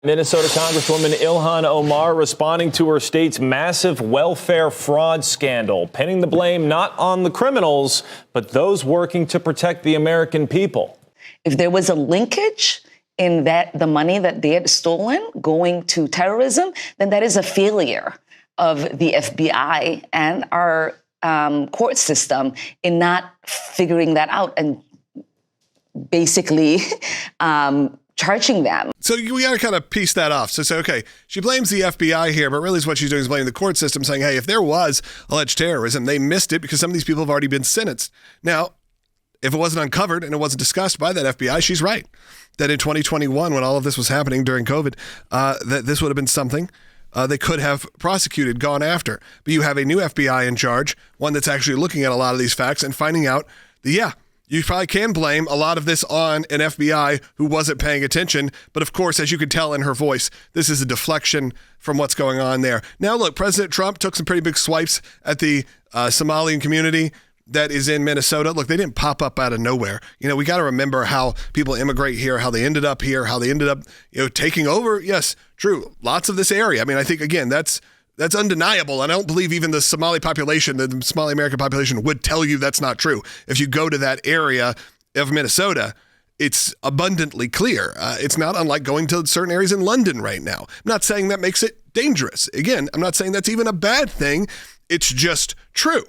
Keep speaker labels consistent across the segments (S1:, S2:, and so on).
S1: Minnesota Congresswoman Ilhan Omar responding to her state's massive welfare fraud scandal, pinning the blame not on the criminals, but those working to protect the American people.
S2: If there was a linkage in that the money that they had stolen going to terrorism, then that is a failure of the FBI and our court system in not figuring that out and basically charging them.
S3: So we got to kind of piece that off. So say, okay, she blames the FBI here, but really what she's doing is blaming the court system, saying, hey, if there was alleged terrorism, they missed it because some of these people have already been sentenced. Now, if it wasn't uncovered and it wasn't discussed by that FBI, she's right. That in 2021, when all of this was happening during COVID, that this would have been something they could have prosecuted, gone after. But you have a new FBI in charge, one that's actually looking at a lot of these facts and finding out that, yeah, you probably can blame a lot of this on an FBI who wasn't paying attention. But of course, as you can tell in her voice, this is a deflection from what's going on there. Now, look, President Trump took some pretty big swipes at the Somali community that is in Minnesota. Look, they didn't pop up out of nowhere. You know, we got to remember how people immigrate here, how they ended up here, how they ended up, taking over. Yes, true. Lots of this area. I mean, I think, again, that's undeniable. And I don't believe even the Somali population, the Somali American population would tell you that's not true. If you go to that area of Minnesota, it's abundantly clear. It's not unlike going to certain areas in London right now. I'm not saying that makes it dangerous. Again, I'm not saying that's even a bad thing. It's just true.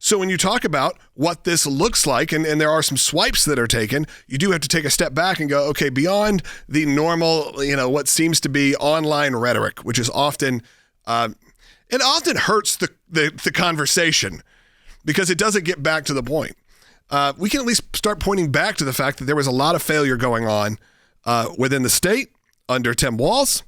S3: So when you talk about what this looks like, and there are some swipes that are taken, you do have to take a step back and go, okay, beyond the normal, what seems to be online rhetoric, which is often it often hurts the conversation because it doesn't get back to the point. We can at least start pointing back to the fact that there was a lot of failure going on within the state under Tim Walz,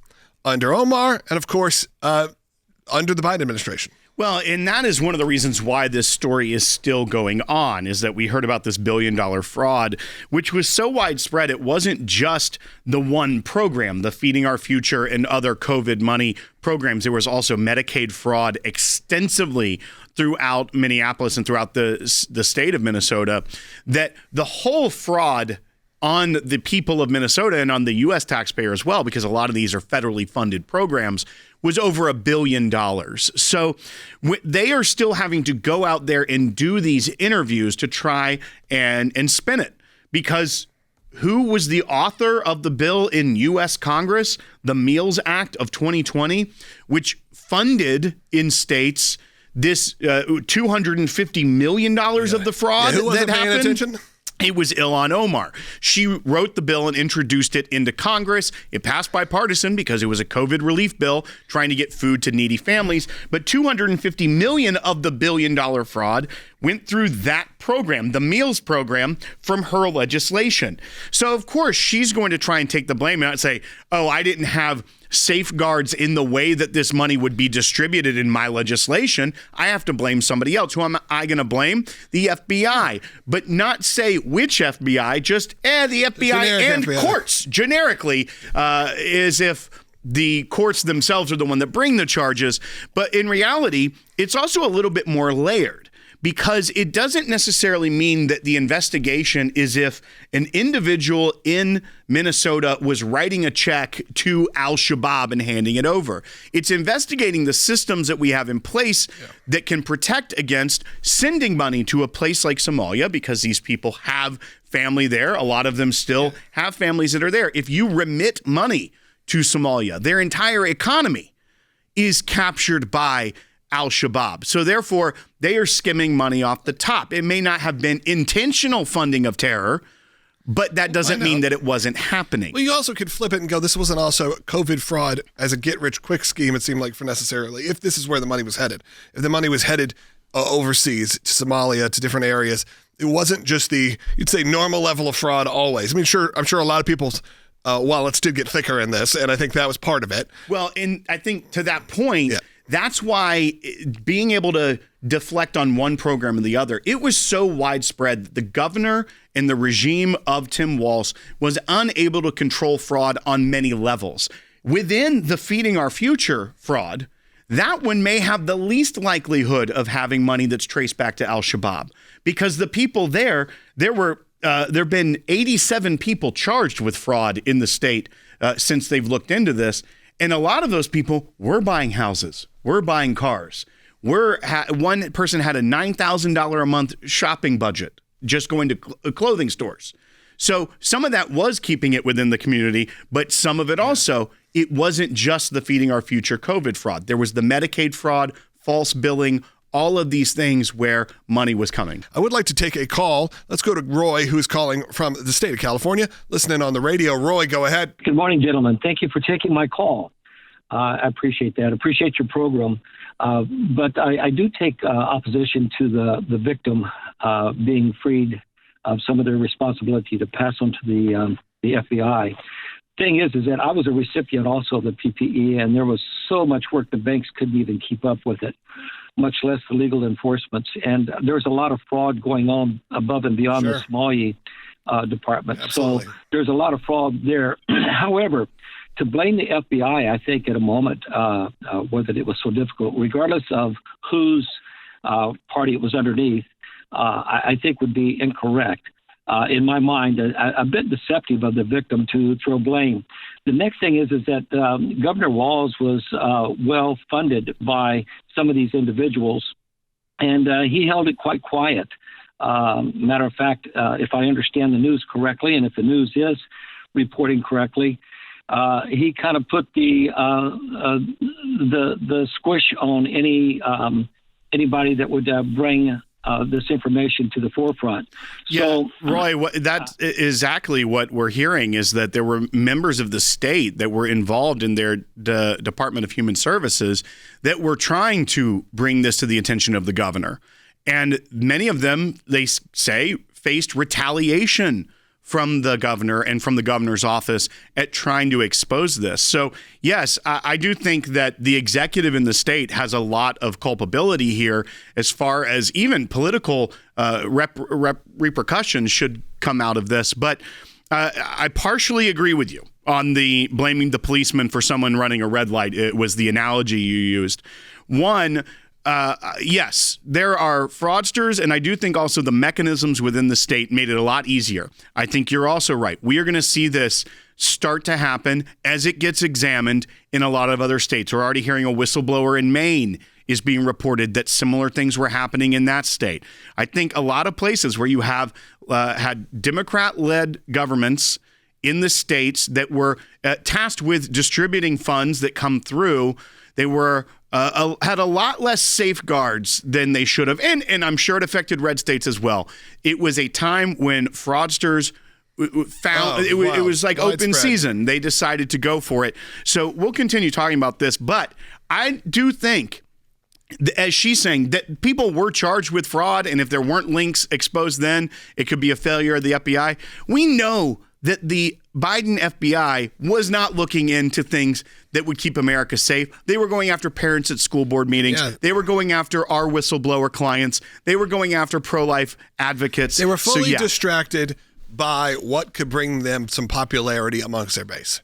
S3: under Omar, and of course, under the Biden administration.
S4: Well, and that is one of the reasons why this story is still going on, is that we heard about this billion-dollar fraud, which was so widespread. It wasn't just the one program, the Feeding Our Future and other COVID money programs. There was also Medicaid fraud extensively throughout Minneapolis and throughout the state of Minnesota, that the whole fraud on the people of Minnesota and on the U.S. taxpayer as well, because a lot of these are federally funded programs, was over $1 billion. So they are still having to go out there and do these interviews to try and spin it. Because who was the author of the bill in U.S. Congress, the Meals Act of 2020, which funded in states this $250 million of the fraud
S3: who wasn't
S4: that
S3: paying
S4: happened?
S3: attention?
S4: It was Ilhan Omar. She wrote the bill and introduced it into Congress. It passed bipartisan because it was a COVID relief bill trying to get food to needy families. But $250 million of the billion-dollar fraud went through that program, the meals program, from her legislation. So, of course, she's going to try and take the blame and not say, oh, I didn't have safeguards in the way that this money would be distributed in my legislation. I have to blame somebody else. Who am I going to blame? The FBI. But not say which FBI, just the FBI and FBI. Courts, generically, as if the courts themselves are the one that bring the charges. But in reality, it's also a little bit more layered, because it doesn't necessarily mean that the investigation is if an individual in Minnesota was writing a check to al-Shabaab and handing it over. It's investigating the systems that we have in place that can protect against sending money to a place like Somalia, because these people have family there. A lot of them still have families that are there. If you remit money to Somalia, their entire economy is captured by al-Shabaab. So therefore, they are skimming money off the top. It may not have been intentional funding of terror, but that doesn't mean that it wasn't happening.
S3: Well, you also could flip it and go, this wasn't also COVID fraud as a get-rich-quick scheme, it seemed like, for necessarily, if this is where the money was headed. If the money was headed overseas, to Somalia, to different areas, it wasn't just you'd say, normal level of fraud always. I mean, I'm sure a lot of people's wallets did get thicker in this, and I think that was part of it.
S4: Well, and I think to that point, that's why being able to deflect on one program and the other, it was so widespread that the governor and the regime of Tim Walz was unable to control fraud on many levels. Within the Feeding Our Future fraud, that one may have the least likelihood of having money that's traced back to al-Shabaab, because the people there have been 87 people charged with fraud in the state since they've looked into this. And a lot of those people were buying houses, were buying cars. One person had a $9,000 a month shopping budget just going to clothing stores. So some of that was keeping it within the community, but some of it also, it wasn't just the Feeding Our Future COVID fraud. There was the Medicaid fraud, false billing, all of these things where money was coming.
S3: I would like to take a call. Let's go to Roy, who's calling from the state of California, listening on the radio. Roy, go ahead.
S5: Good morning, gentlemen. Thank you for taking my call. I appreciate that. Appreciate your program. But I do take opposition to the victim being freed of some of their responsibility to pass on to the FBI. Thing is that I was a recipient also of the PPE, and there was so much work the banks couldn't even keep up with it, much less the legal enforcements. And there was a lot of fraud going on above and beyond the Somali department.
S3: Absolutely.
S5: So there's a lot of fraud there. However, to blame the FBI, I think at a moment, whether it was so difficult, regardless of whose party it was underneath, I think would be incorrect. In my mind, a bit deceptive of the victim to throw blame. The next thing is that Governor Walz was well funded by some of these individuals, and he held it quite quiet. Matter of fact, if I understand the news correctly, and if the news is reporting correctly, he kind of put the squish on anybody that would bring this information to the forefront. So,
S4: Roy, that's exactly what we're hearing is that there were members of the state that were involved in their Department of Human Services that were trying to bring this to the attention of the governor. And many of them, they say, faced retaliation from the governor and from the governor's office at trying to expose this. So, yes, I do think that the executive in the state has a lot of culpability here as far as even political repercussions should come out of this. But I partially agree with you on the blaming the policeman for someone running a red light. It was the analogy you used. One, yes, there are fraudsters, and I do think also the mechanisms within the state made it a lot easier. I think you're also right. We are going to see this start to happen as it gets examined in a lot of other states. We're already hearing a whistleblower in Maine is being reported that similar things were happening in that state. I think a lot of places where you have had Democrat-led governments in the states that were tasked with distributing funds that come through, they were had a lot less safeguards than they should have. And I'm sure it affected red states as well. It was a time when fraudsters found it was like open season. They decided to go for it. So we'll continue talking about this. But I do think, as she's saying, that people were charged with fraud. And if there weren't links exposed then, it could be a failure of the FBI. We know that the Biden FBI was not looking into things that would keep America safe. They were going after parents at school board meetings. Yeah. They were going after our whistleblower clients. They were going after pro-life advocates.
S3: They were fully distracted by what could bring them some popularity amongst their base.